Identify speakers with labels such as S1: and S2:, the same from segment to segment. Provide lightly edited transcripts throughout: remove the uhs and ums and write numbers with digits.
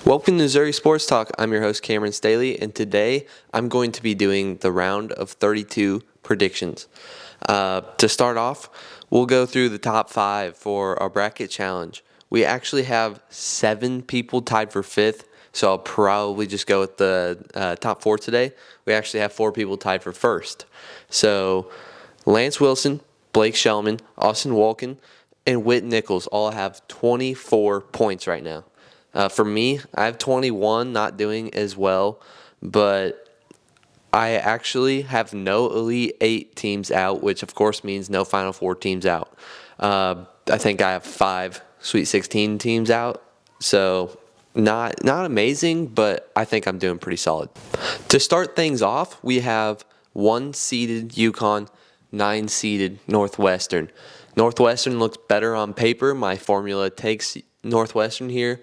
S1: Welcome to Missouri Sports Talk. I'm your host, Cameron Staley, and today I'm going to be doing the round of 32 predictions. To start off, we'll go through the top 5 for our bracket challenge. We actually have 7 people tied for 5th, so I'll probably just go with the top 4 today. We actually have 4 people tied for 1st. So Lance Wilson, Blake Shellman, Austin Walken, and Whit Nichols all have 24 points right now. For me, I have 21, not doing as well, but I actually have no Elite 8 teams out, which of course means no Final Four teams out. I think I have 5 Sweet 16 teams out, so not amazing, but I think I'm doing pretty solid. To start things off, we have 1-seeded UConn, 9-seeded Northwestern. Northwestern looks better on paper. My formula takes Northwestern here,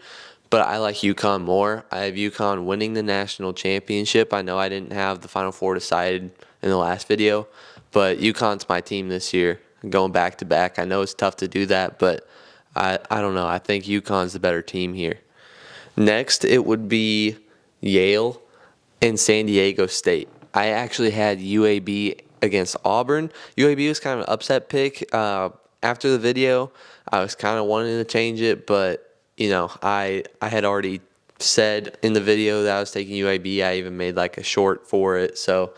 S1: but I like UConn more. I have UConn winning the national championship. I know I didn't have the Final Four decided in the last video, but UConn's my team this year, going back to back. I know it's tough to do that, but I don't know. I think UConn's the better team here. Next, it would be Yale and San Diego State. I actually had UAB against Auburn. UAB was kind of an upset pick. After the video, I was kind of wanting to change it, but I had already said in the video that I was taking UAB. I even made like a short for it, so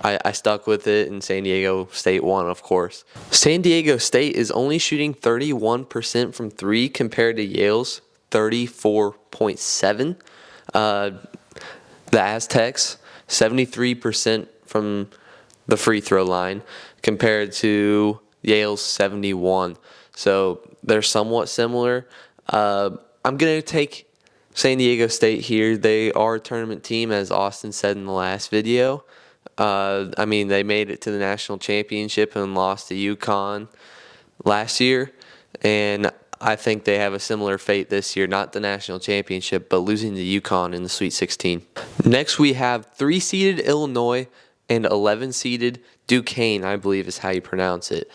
S1: I stuck with it, and San Diego State won, of course. San Diego State is only shooting 31% from 3 compared to Yale's 34.7. The Aztecs, 73% from the free throw line compared to Yale's 71. So they're somewhat similar. I'm going to take San Diego State here. They are a tournament team, as Austin said in the last video. They made it to the national championship and lost to UConn last year, and I think they have a similar fate this year, not the national championship, but losing to UConn in the Sweet 16. Next, we have 3-seeded Illinois and 11-seeded Duquesne, I believe is how you pronounce it.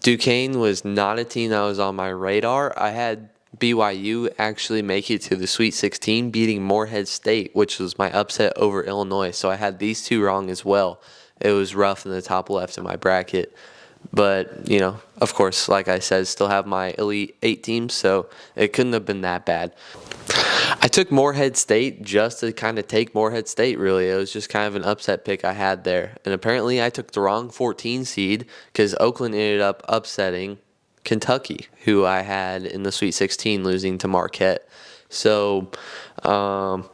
S1: Duquesne was not a team that was on my radar. I had BYU actually make it to the Sweet 16, beating Morehead State, which was my upset over Illinois. So I had these two wrong as well. It was rough in the top left of my bracket. But, of course, like I said, still have my Elite 8 teams, so it couldn't have been that bad. I took Morehead State just to kind of take Morehead State, really. It was just kind of an upset pick I had there. And apparently I took the wrong 14 seed because Oakland ended up upsetting Kentucky, who I had in the Sweet 16, losing to Marquette. So, I've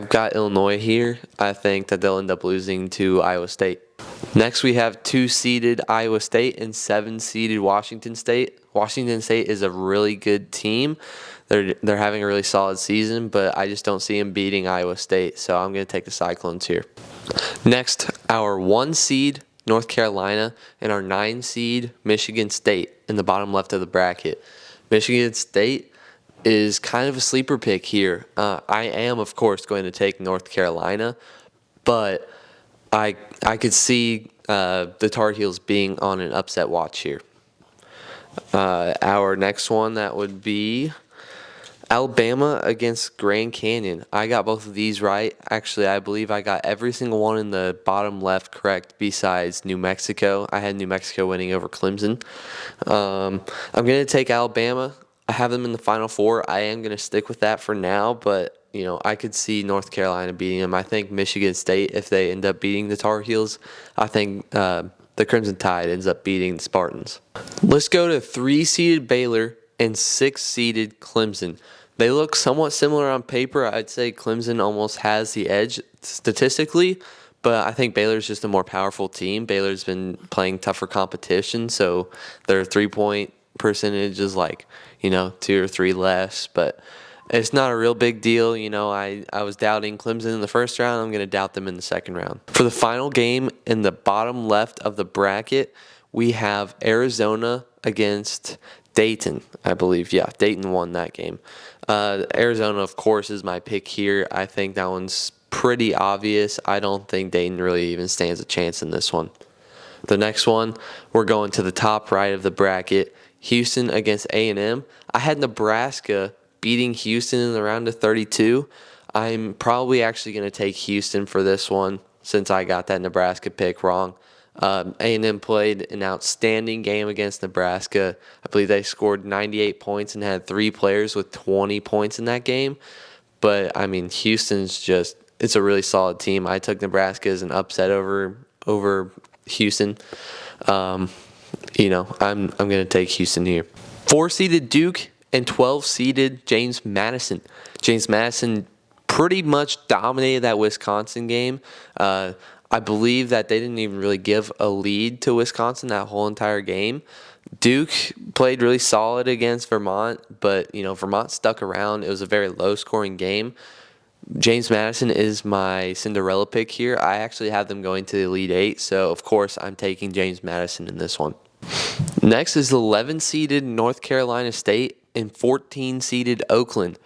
S1: got Illinois here. I think that they'll end up losing to Iowa State. Next, we have 2-seeded Iowa State and 7-seeded Washington State. Washington State is a really good team. They're having a really solid season, but I just don't see them beating Iowa State, so I'm going to take the Cyclones here. Next, our 1-seed North Carolina and our 9-seed Michigan State in the bottom left of the bracket. Michigan State is kind of a sleeper pick here. I am, of course, going to take North Carolina, but I could see the Tar Heels being on an upset watch here. Our next one, that would be Alabama against Grand Canyon. I got both of these right. Actually, I believe I got every single one in the bottom left correct besides New Mexico. I had New Mexico winning over Clemson. I'm going to take Alabama. I have them in the Final Four. I am going to stick with that for now, but I could see North Carolina beating them. I think Michigan State, if they end up beating the Tar Heels, I think the Crimson Tide ends up beating the Spartans. Let's go to 3-seeded Baylor and 6-seeded Clemson. They look somewhat similar on paper. I'd say Clemson almost has the edge statistically, but I think Baylor's just a more powerful team. Baylor's been playing tougher competition, so their 3-point percentage is 2 or 3 less, but it's not a real big deal. I was doubting Clemson in the first round. I'm going to doubt them in the second round. For the final game in the bottom left of the bracket, we have Arizona against Dayton, I believe. Yeah, Dayton won that game. Arizona, of course, is my pick here. I think that one's pretty obvious. I don't think Dayton really even stands a chance in this one. The next one, we're going to the top right of the bracket. Houston against A&M. I had Nebraska beating Houston in the round of 32. I'm probably actually going to take Houston for this one since I got that Nebraska pick wrong. A&M played an outstanding game against Nebraska. I believe they scored 98 points and had 3 players with 20 points in that game. But, I mean, Houston's just – it's a really solid team. I took Nebraska as an upset over Houston. I'm going to take Houston here. 4-seeded Duke and 12-seeded James Madison. James Madison pretty much dominated that Wisconsin game. I believe that they didn't even really give a lead to Wisconsin that whole entire game. Duke played really solid against Vermont, but Vermont stuck around. It was a very low-scoring game. James Madison is my Cinderella pick here. I actually have them going to the Elite Eight, so of course I'm taking James Madison in this one. Next is 11-seeded North Carolina State and 14-seeded Oakland.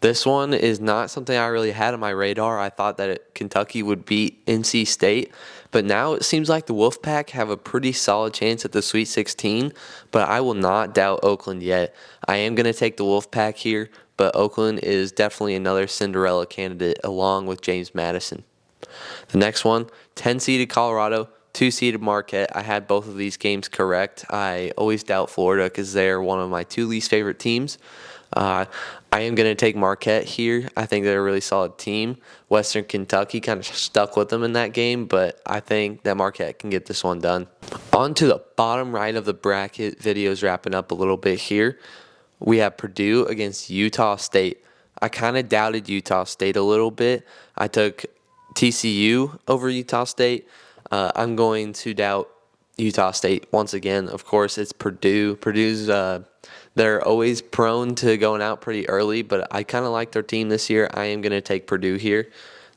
S1: This one is not something I really had on my radar. I thought that Kentucky would beat NC State, but now it seems like the Wolfpack have a pretty solid chance at the Sweet 16, but I will not doubt Oakland yet. I am going to take the Wolfpack here, but Oakland is definitely another Cinderella candidate along with James Madison. The next one, 10-seeded Colorado, 2-seeded Marquette. I had both of these games correct. I always doubt Florida because they're one of my 2 least favorite teams. I am going to take Marquette here. I think they're a really solid team. Western Kentucky kind of stuck with them in that game, but I think that Marquette can get this one done. On to the bottom right of the bracket. Video's wrapping up a little bit here. We have Purdue against Utah State. I kind of doubted Utah State a little bit. I took TCU over Utah State. I'm going to doubt Utah State once again. Of course, it's Purdue. Purdue's they're always prone to going out pretty early, but I kind of like their team this year. I am going to take Purdue here.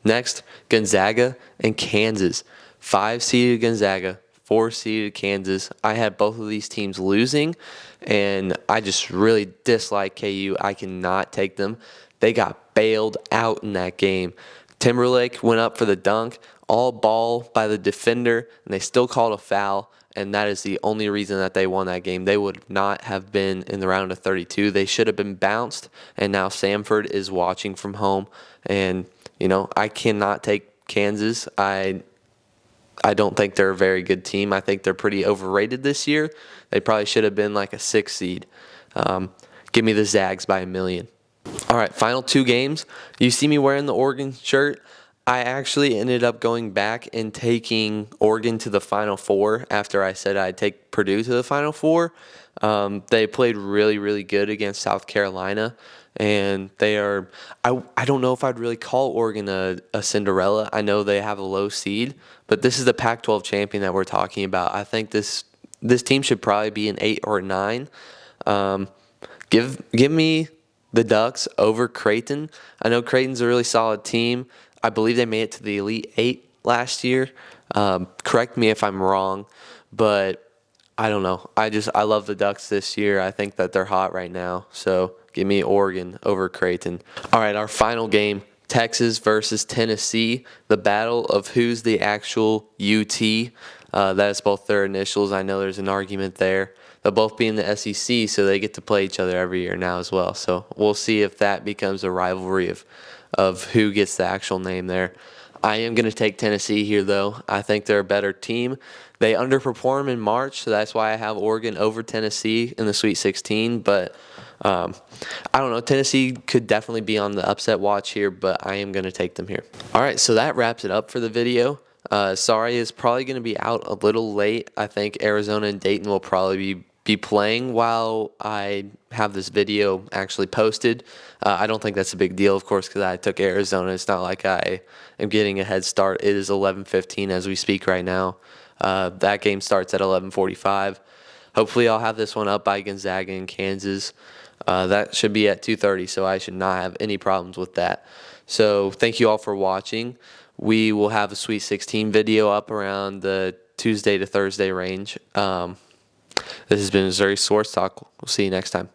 S1: Next, Gonzaga and Kansas. 5-seeded Gonzaga, 4-seeded Kansas. I had both of these teams losing, and I just really dislike KU. I cannot take them. They got bailed out in that game. Timberlake went up for the dunk, all ball by the defender, and they still called a foul. And that is the only reason that they won that game. They would not have been in the round of 32. They should have been bounced, and now Samford is watching from home. And, I cannot take Kansas. I don't think they're a very good team. I think they're pretty overrated this year. They probably should have been like a 6 seed. Give me the Zags by 1,000,000. All right, final 2 games. You see me wearing the Oregon shirt. I actually ended up going back and taking Oregon to the Final Four after I said I'd take Purdue to the Final Four. They played really, really good against South Carolina, and they are I don't know if I'd really call Oregon a Cinderella. I know they have a low seed, but this is the Pac-12 champion that we're talking about. I think this team should probably be an 8 or a 9. Give me the Ducks over Creighton. I know Creighton's a really solid team. I believe they made it to the Elite Eight last year. Correct me if I'm wrong, but I don't know. I love the Ducks this year. I think that they're hot right now. So give me Oregon over Creighton. All right, our final game, Texas versus Tennessee. The battle of who's the actual UT. That is both their initials. I know there's an argument there. They'll both be in the SEC, so they get to play each other every year now as well. So we'll see if that becomes a rivalry of who gets the actual name there. I am going to take Tennessee here, though. I think they're a better team. They underperform in March, so that's why I have Oregon over Tennessee in the Sweet 16. But I don't know. Tennessee could definitely be on the upset watch here, but I am going to take them here. All right, so that wraps it up for the video. Sorry, it's probably going to be out a little late. I think Arizona and Dayton will probably be playing while I have this video actually posted. I don't think that's a big deal, of course, because I took Arizona. It's not like I am getting a head start. It is 11:15 as we speak right now. That game starts at 11:45. Hopefully I'll have this one up by Gonzaga and Kansas. That should be at 2:30, so I should not have any problems with that. So thank you all for watching. We will have a Sweet 16 video up around the Tuesday to Thursday range. This has been Missouri Sports Talk. We'll see you next time.